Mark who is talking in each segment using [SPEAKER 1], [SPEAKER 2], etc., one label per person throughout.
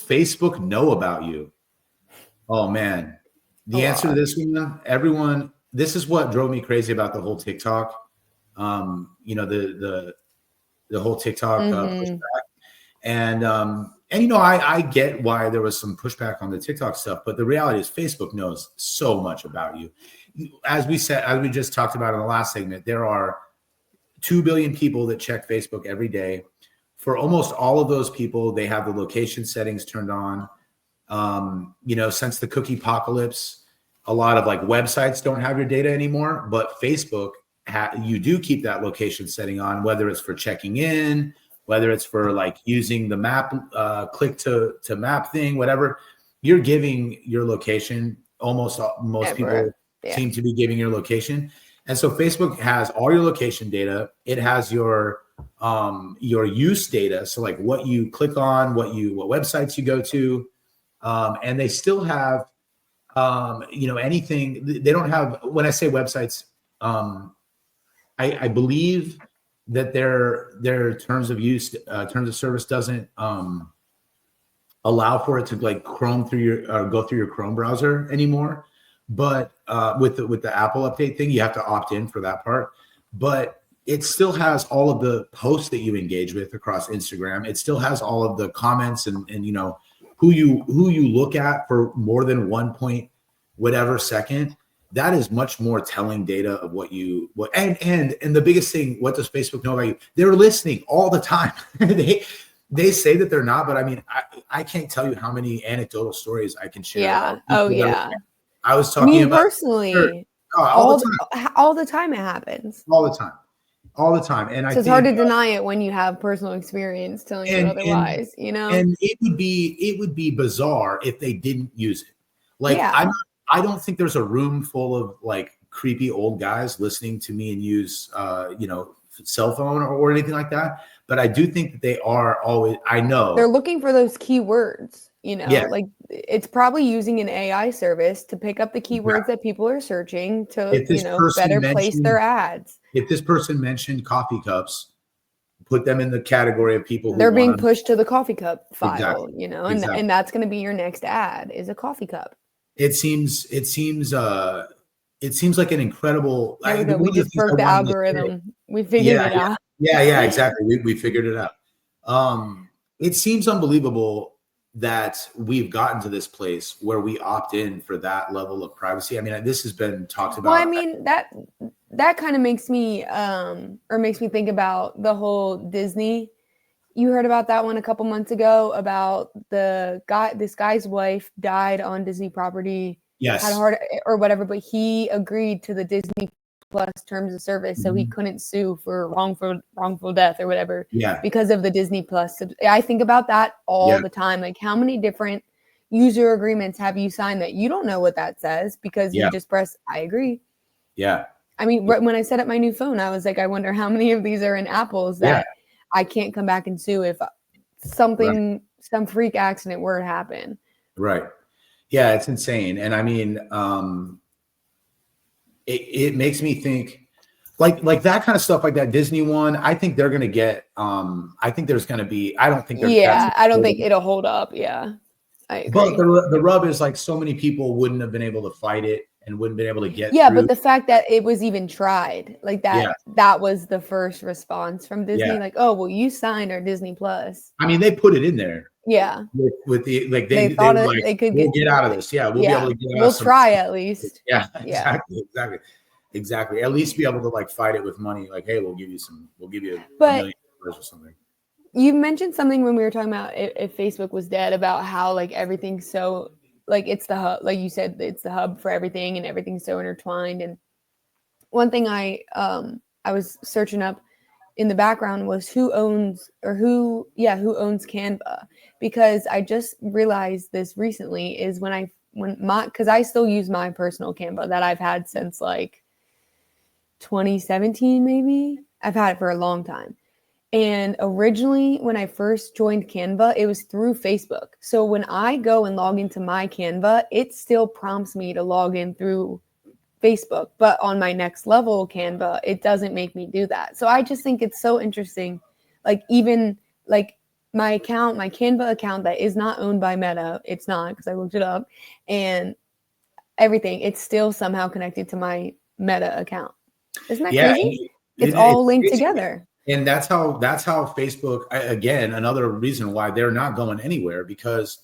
[SPEAKER 1] Facebook know about you? Oh man, the answer to this one, everyone. This is what drove me crazy about the whole TikTok. The whole TikTok pushback, and I get why there was some pushback on the TikTok stuff, but the reality is Facebook knows so much about you. As we just talked about in the last segment, there are 2 billion people that check Facebook every day. For almost all of those people, they have the location settings turned on. Since the cookie apocalypse, a lot of like websites don't have your data anymore, but Facebook, you do keep that location setting on, whether it's for checking in, whether it's for like using the map, click to map thing, whatever. You're giving your location. Most people seem to be giving your location. And so Facebook has all your location data. It has your use data. So like what you click on, what websites you go to. And they still have, anything. They don't have, when I say websites, I believe that their terms of use, terms of service doesn't allow for it to like go through your Chrome browser anymore. But with the Apple update thing, you have to opt in for that part. But it still has all of the posts that you engage with across Instagram. It still has all of the comments and who you look at for more than 1 point whatever second. That is much more telling data of and the biggest thing, what does Facebook know about you? They're listening all the time. They say that they're not, but I mean, I can't tell you how many anecdotal stories I can share.
[SPEAKER 2] Yeah. Oh yeah.
[SPEAKER 1] I was talking about
[SPEAKER 2] personally. All the time it happens.
[SPEAKER 1] All the time. And
[SPEAKER 2] it's hard to deny it when you have personal experience telling you otherwise,
[SPEAKER 1] And it would be bizarre if they didn't use it. Like I don't think there's a room full of like creepy old guys listening to me and use cell phone or anything like that. But I do think that they are always, I know
[SPEAKER 2] they're looking for those keywords, like it's probably using an AI service to pick up the keywords that people are searching to, better place their ads.
[SPEAKER 1] If this person mentioned coffee cups, put them in the category of people
[SPEAKER 2] they're being pushed to the coffee cup file,
[SPEAKER 1] Exactly.
[SPEAKER 2] And that's going to be your next ad is a coffee cup.
[SPEAKER 1] It seems like an incredible.
[SPEAKER 2] We just broke the algorithm. We figured it out.
[SPEAKER 1] Yeah, exactly. We figured it out. It seems unbelievable that we've gotten to this place where we opt in for that level of privacy. I mean, this has been talked about.
[SPEAKER 2] Well, I mean, that kind of makes me think about the whole Disney. You heard about that one a couple months ago about this guy's wife died on Disney property.
[SPEAKER 1] Yes.
[SPEAKER 2] Had a heart or whatever, but he agreed to the Disney Plus terms of service, so he couldn't sue for wrongful death or whatever.
[SPEAKER 1] Yeah.
[SPEAKER 2] Because of the Disney Plus. I think about that all the time. Like, how many different user agreements have you signed that you don't know what that says because you just press I agree.
[SPEAKER 1] Yeah.
[SPEAKER 2] I mean, when I set up my new phone, I was like, I wonder how many of these are in Apple's that I can't come back and sue if some freak accident were to happen.
[SPEAKER 1] Right. Yeah, it's insane. And I mean, it makes me think like that kind of stuff, like that Disney one. I think they're going to get, I think there's going to be, I don't think
[SPEAKER 2] I don't think it'll hold up. Yeah. I agree.
[SPEAKER 1] But the rub is like so many people wouldn't have been able to fight it and wouldn't been able to get
[SPEAKER 2] through.
[SPEAKER 1] But
[SPEAKER 2] the fact that it was even tried, like that was the first response from Disney. Like, oh, well, you signed our Disney Plus.
[SPEAKER 1] I mean, they put it in there.
[SPEAKER 2] Yeah.
[SPEAKER 1] With the like
[SPEAKER 2] they thought they could
[SPEAKER 1] get out of this. Yeah, we'll be able to get out.
[SPEAKER 2] We'll try at least.
[SPEAKER 1] Yeah, exactly. At least be able to like fight it with money. Like, hey, we'll give you $1 million or something.
[SPEAKER 2] You mentioned something when we were talking about if Facebook was dead, about how like everything's so like it's the hub, like you said, it's the hub for everything and everything's so intertwined. And one thing I was searching up in the background was who owns Canva, because I just realized this recently is because I still use my personal Canva that I've had since like 2017, maybe. I've had it for a long time. And originally, when I first joined Canva, it was through Facebook. So when I go and log into my Canva, it still prompts me to log in through Facebook. But on my next level Canva, it doesn't make me do that. So I just think it's so interesting. Like, even like my account, my Canva account that is not owned by Meta, it's not because I looked it up, and everything, it's still somehow connected to my Meta account. Isn't that crazy? It's all linked together.
[SPEAKER 1] And that's how Facebook, again, another reason why they're not going anywhere, because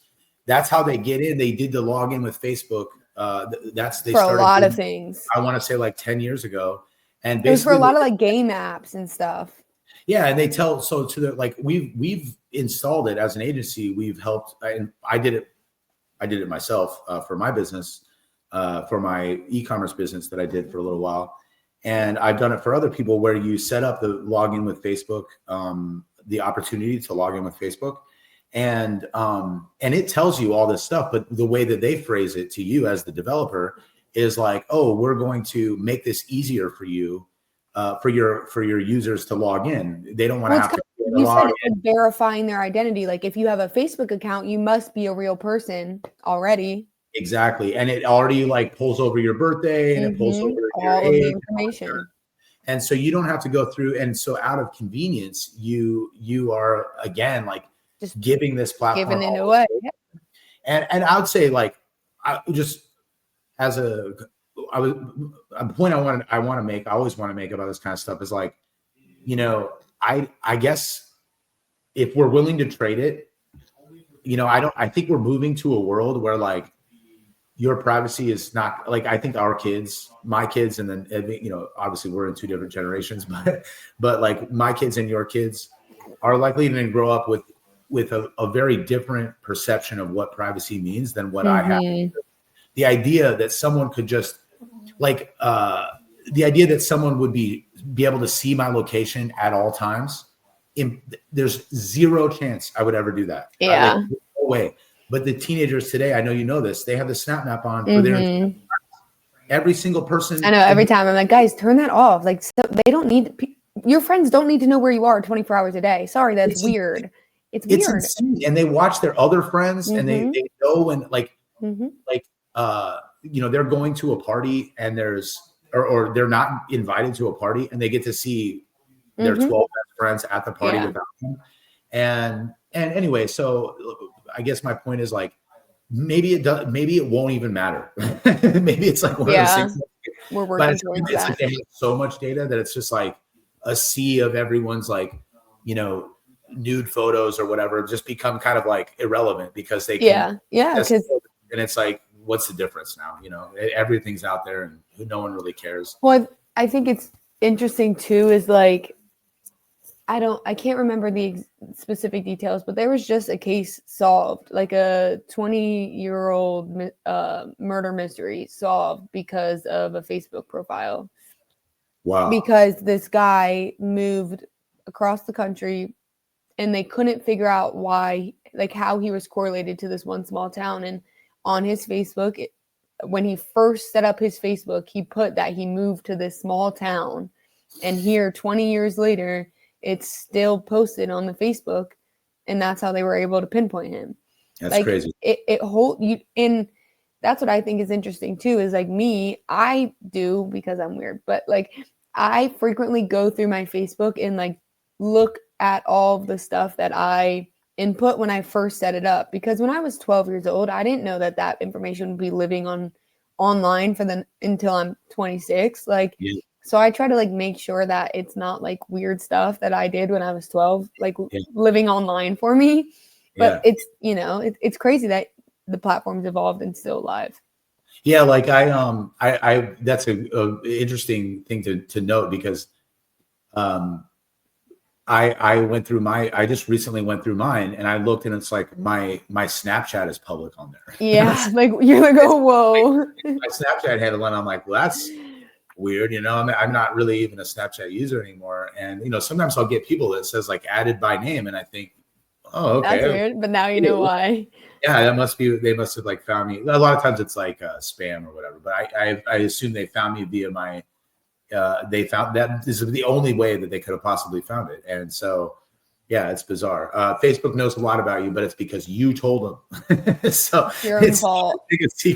[SPEAKER 1] that's how they get in. They did the login with Facebook. They
[SPEAKER 2] for a lot of things.
[SPEAKER 1] I want to say like 10 years ago. And
[SPEAKER 2] basically, it was for a lot of like game apps and stuff.
[SPEAKER 1] Yeah, and they tell like we've installed it as an agency. We've helped, and I did it myself for my business, for my e-commerce business that I did for a little while. And I've done it for other people where you set up the login with Facebook, the opportunity to log in with Facebook. And it tells you all this stuff, but the way that they phrase it to you as the developer is like, oh, we're going to make this easier for you, for your users to log in. They don't want to have to log in.
[SPEAKER 2] Verifying their identity. Like if you have a Facebook account, you must be a real person already.
[SPEAKER 1] Exactly. And it already like pulls over your birthday and it pulls over all of the information. And so you don't have to go through. And so out of convenience, you are again, like just giving this platform.
[SPEAKER 2] Giving it away.
[SPEAKER 1] And I would say like, a point I always want to make about this kind of stuff is like, I guess if we're willing to trade it, I think we're moving to a world where like, your privacy is not like, I think our kids, my kids, and then, obviously we're in two different generations, but like my kids and your kids are likely to grow up with a very different perception of what privacy means than what I have. The idea that someone could just like, the idea that someone would be able to see my location at all times, there's zero chance I would ever do that.
[SPEAKER 2] Yeah.
[SPEAKER 1] Like, no way. But the teenagers today, I know you know this, they have the Snap Map on for their every single person.
[SPEAKER 2] I know every time I'm like, guys, turn that off. Like, so they don't need your friends don't need to know where you are 24 hours a day. Sorry, that's weird. It's weird.
[SPEAKER 1] Insane. And they watch their other friends and they know when they're going to a party and or they're not invited to a party and they get to see their 12 best friends at the party without them. And anyway, so I guess my point is like, maybe it won't even matter. Maybe it's like one of those things.
[SPEAKER 2] We're working towards that.
[SPEAKER 1] Like they have so much data that it's just like a sea of everyone's like, nude photos or whatever just become kind of like irrelevant because they
[SPEAKER 2] and
[SPEAKER 1] it's like, what's the difference now? Everything's out there and no one really cares.
[SPEAKER 2] Well, I think it's interesting too is like, I can't remember the specific details, but there was just a case solved, like a 20-year-old murder mystery solved because of a Facebook profile.
[SPEAKER 1] Wow.
[SPEAKER 2] Because this guy moved across the country and they couldn't figure out why, like how he was correlated to this one small town. And on his Facebook, when he first set up his Facebook, he put that he moved to this small town. And here, 20 years later, it's still posted on the Facebook, and that's how they were able to pinpoint him.
[SPEAKER 1] That's crazy.
[SPEAKER 2] And that's what I think is interesting too, is like me, I do because I'm weird, but like I frequently go through my Facebook and like look at all of the stuff that I input when I first set it up. Because when I was 12 years old, I didn't know that information would be living online until I'm 26. Like, so I try to like make sure that it's not like weird stuff that I did when I was 12, like living online for me. But it's, it's crazy that the platform's evolved and still alive.
[SPEAKER 1] Yeah. Like I that's a interesting thing to note because, I just recently went through mine and I looked and it's like my Snapchat is public on there.
[SPEAKER 2] Yeah. Like you're like, oh, whoa.
[SPEAKER 1] My Snapchat handle, and I'm like, well, that's weird. I'm not really even a Snapchat user anymore. And, sometimes I'll get people that says like added by name. And I think, oh, okay. That's
[SPEAKER 2] weird. But now you know why.
[SPEAKER 1] Yeah, they must have like found me. A lot of times it's like spam or whatever, but I assume they found me via my, they found that this is the only way that they could have possibly found it. And so, yeah, it's bizarre. Facebook knows a lot about you, but it's because you told them. So
[SPEAKER 2] your own fault.
[SPEAKER 1] It's a